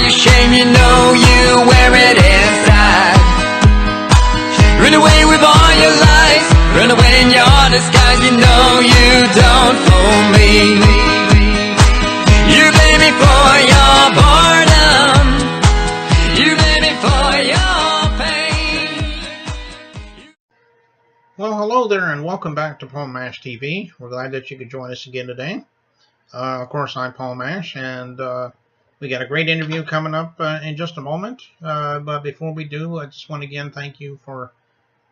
your shame, you know you wear it inside. Run away with all your lies, run away in your disguise, you know you don't fool me. You blame me for your boredom, you blame me for your pain. Well, hello there and welcome back to Paul Mash TV. We're glad that you could join us again today. Of course, I'm Paul Mash, and we got a great interview coming up in just a moment. But before we do, I just want to again thank you for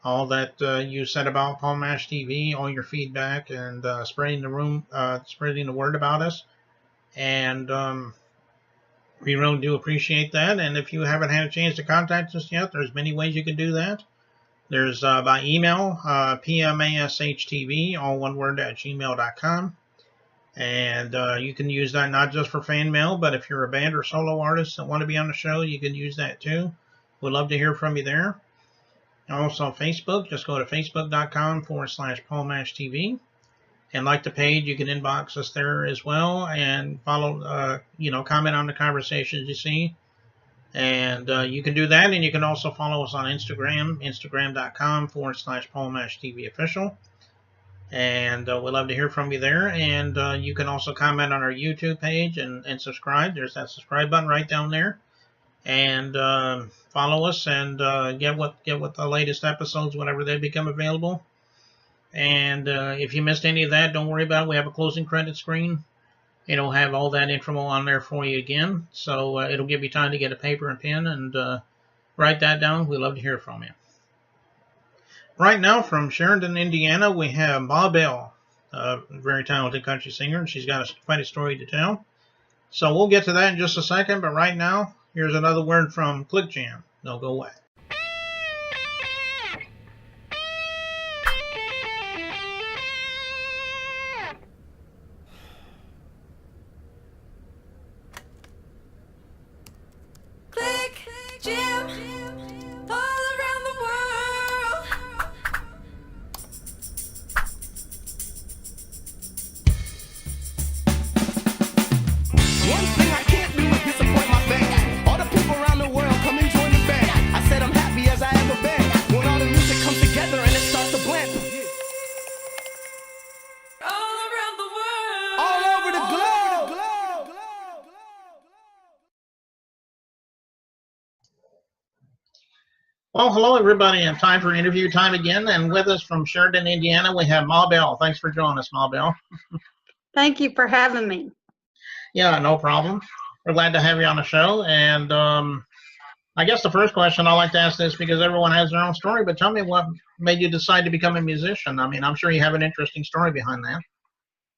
all that you said about Paul Mash TV, all your feedback, and spreading the word about us. And we really do appreciate that. And if you haven't had a chance to contact us yet, there's many ways you can do that. There's by email, pmashtv, all one word, at gmail.com. And you can use that not just for fan mail, but if you're a band or solo artist that want to be on the show, you can use that too. We'd love to hear from you there. Also, Facebook, just go to facebook.com/PaulMashTV. And like the page, you can inbox us there as well and follow, comment on the conversations you see. And you can do that, and you can also follow us on Instagram, instagram.com/PaulMashTV official. And we'd love to hear from you there. And you can also comment on our YouTube page and subscribe. There's that subscribe button right down there. And follow us and get what the latest episodes whenever they become available. And if you missed any of that, don't worry about it. We have a closing credit screen. It'll have all that info on there for you again. So it'll give you time to get a paper and pen and write that down. We'd love to hear from you. Right now, from Sheridan, Indiana, we have Ma Bell, a very talented country singer, and she's got quite a story to tell. So we'll get to that in just a second, but right now, here's another word from Click Jam. Don't go away. Click Jam, all around the world. One thing I can't do is disappoint my fans. All the people around the world come and join the band. I said I'm happy as I ever been when all the music comes together and it starts to blend. All around the world. All over the globe. Well, hello, everybody, and time for interview time again. And with us from Sheridan, Indiana, we have Ma Bell. Thanks for joining us, Ma Bell. Thank you for having me. Yeah, no problem. We're glad to have you on the show. And I guess the first question I like to ask this because everyone has their own story, but tell me what made you decide to become a musician. I mean, I'm sure you have an interesting story behind that.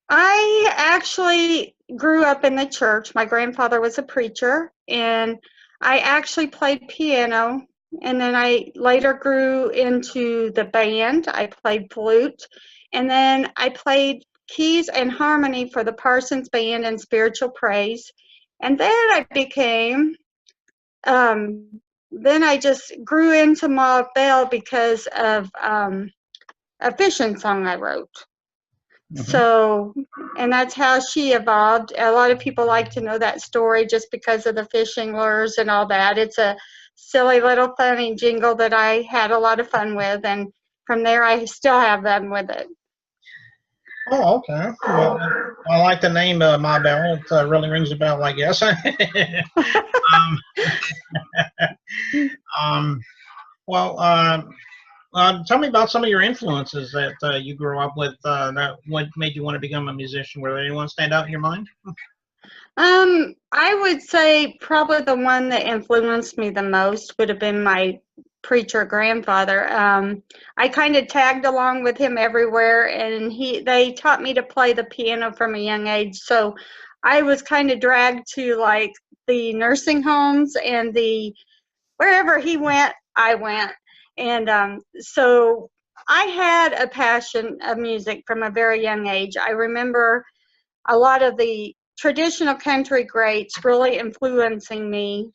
I actually grew up in the church. My grandfather was a preacher, and I actually played piano. And then I later grew into the band. I played flute, and then I played keys and harmony for the Parsons Band and spiritual praise. And then I became, then I just grew into Ma Bell because of a fishing song I wrote. Mhm. So, and that's how she evolved. A lot of people like to know that story just because of the fishing lures and all that. It's a silly little funny jingle that I had a lot of fun with, and from there I still have them with it. Oh, okay. Well, I like the name Ma Bell. It really rings a bell, I guess. Well, tell me about some of your influences that you grew up with. What made you want to become a musician? Were there anyone stand out in your mind? I would say probably the one that influenced me the most would have been my preacher grandfather. I kind of tagged along with him everywhere, and they taught me to play the piano from a young age. So I was kind of dragged to like the nursing homes and wherever he went, I went. And so I had a passion of music from a very young age. I remember a lot of the traditional country greats really influencing me.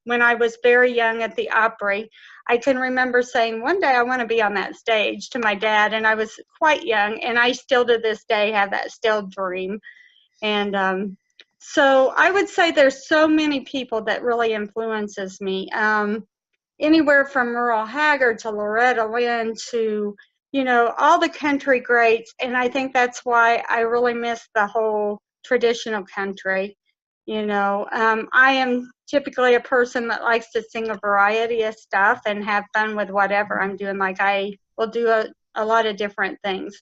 When I was very young at the Opry, I can remember saying, one day I want to be on that stage to my dad, and I was quite young, and I still to this day have that still dream. And So I would say there's so many people that really influences me. Anywhere from Merle Haggard to Loretta Lynn to, you know, all the country greats. And I think that's why I really miss the whole traditional country. You know, I am typically a person that likes to sing a variety of stuff and have fun with whatever I'm doing. Like I will do a lot of different things.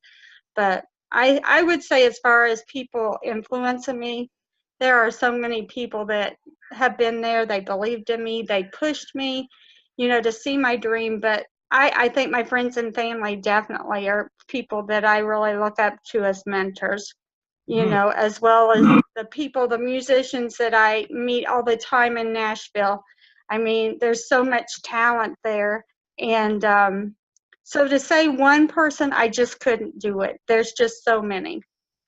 But I would say as far as people influencing me, there are so many people that have been there. They believed in me. They pushed me, you know, to see my dream. But I think my friends and family definitely are people that I really look up to as mentors, you know, as well as the people, the musicians that I meet all the time in Nashville. I mean, there's so much talent there. And so to say one person, I just couldn't do it. There's just so many.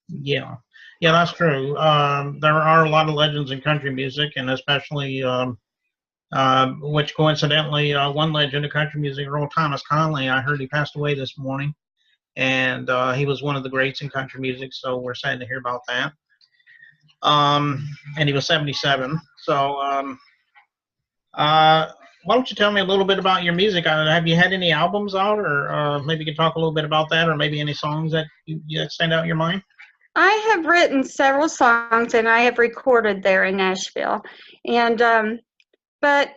Yeah, yeah, that's true. There are a lot of legends in country music, and especially, which coincidentally, one legend of country music, Earl Thomas Conley. I heard he passed away this morning, and he was one of the greats in country music. So we're sad to hear about that. And he was 77. So, why don't you tell me a little bit about your music? Have you had any albums out, or maybe you could talk a little bit about that, or maybe any songs that that stand out in your mind? I have written several songs and I have recorded there in Nashville. And but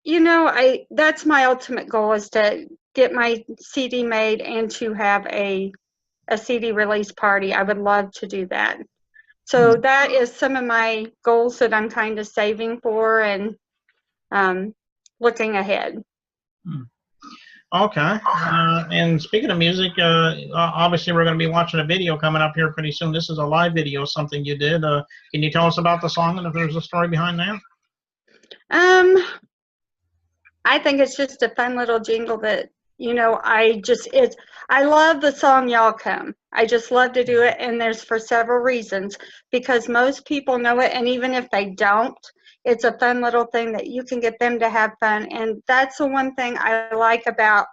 you know, that's my ultimate goal is to get my CD made and to have a CD release party. I would love to do that. So that is some of my goals that I'm kind of saving for and looking ahead. Okay. And speaking of music, obviously we're going to be watching a video coming up here pretty soon. This is a live video, something you did. Can you tell us about the song and if there's a story behind that? I think it's just a fun little jingle that, you know, I love the song Y'all Come. I just love to do it, and there's for several reasons, because most people know it, and even if they don't, it's a fun little thing that you can get them to have fun. And that's the one thing I like about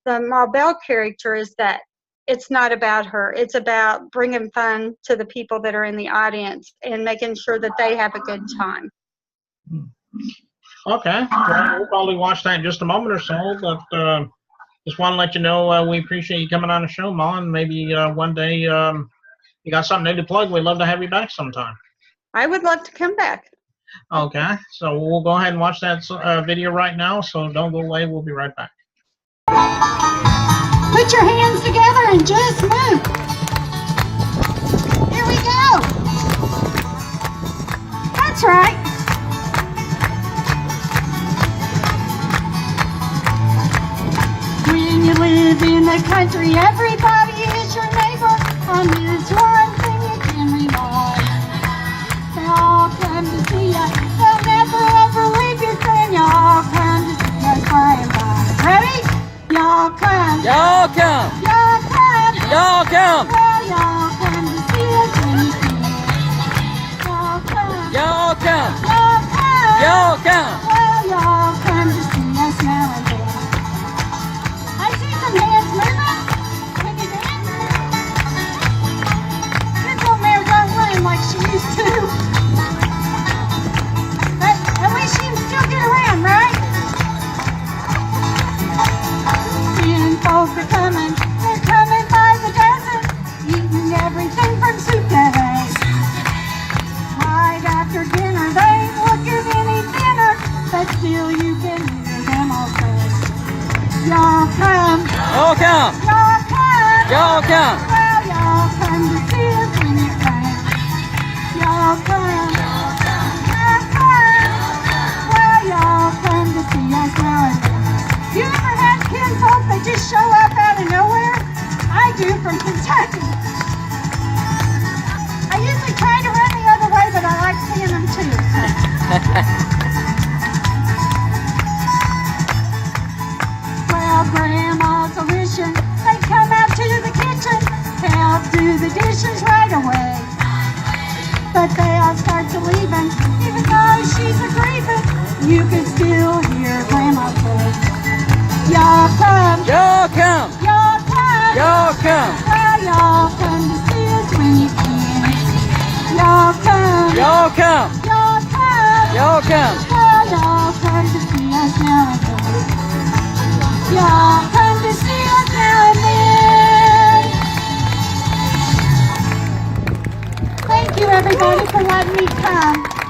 the Ma Bell character is that it's not about her. It's about bringing fun to the people that are in the audience and making sure that they have a good time. Okay. Well, we'll probably watch that in just a moment or so, but just want to let you know we appreciate you coming on the show, Ma, and maybe one day you got something new to plug. We'd love to have you back sometime. I would love to come back. Okay. So we'll go ahead and watch that video right now, so don't go away. We'll be right back. Put your hands together and just move. Here we go. That's right. When you live in the country, everybody is your neighbor. On this one thing you can rely. They all come to see ya. They'll never ever leave your friend. Y'all come to see us by and by. Ready? Y'all come. Y'all come. Y'all come. Y'all come. Well, y'all come to see us when you can. Y'all come. Y'all come. Y'all come. Y'all come. Well, y'all come to see us now and then. I see some hands moving. Can you dance? This old mare don't run like she used to. But at least she can still get around, right? And folks are coming. They're coming by the dozen, eating everything from soup to hay. Right after dinner, they ain't looking any thinner, but still you can hear them all say, y'all come. Y'all come. Y'all come. Y'all come. Well, y'all come to see us when you can. Y'all come. Y'all come. Well, y'all come to see us now and then. You ever had kinfolk that just show up out of nowhere? I do, from Kentucky. I usually try to run the other way, but I like seeing them too. Well, Grandma's a wishing they'd come out to the kitchen, help do the dishes right away. But they all start to leaving, even though she's a grieving, you can still hear Grandma say, y'all come. Y'all come. Y'all come. Y'all come. Well, y'all come to see us when you can. Y'all come. Y'all Y'all come. Y'all come. Y'all come. Well, y'all come to see us now and then. Y'all come to see us now and then. Thank you, everybody, for letting me come.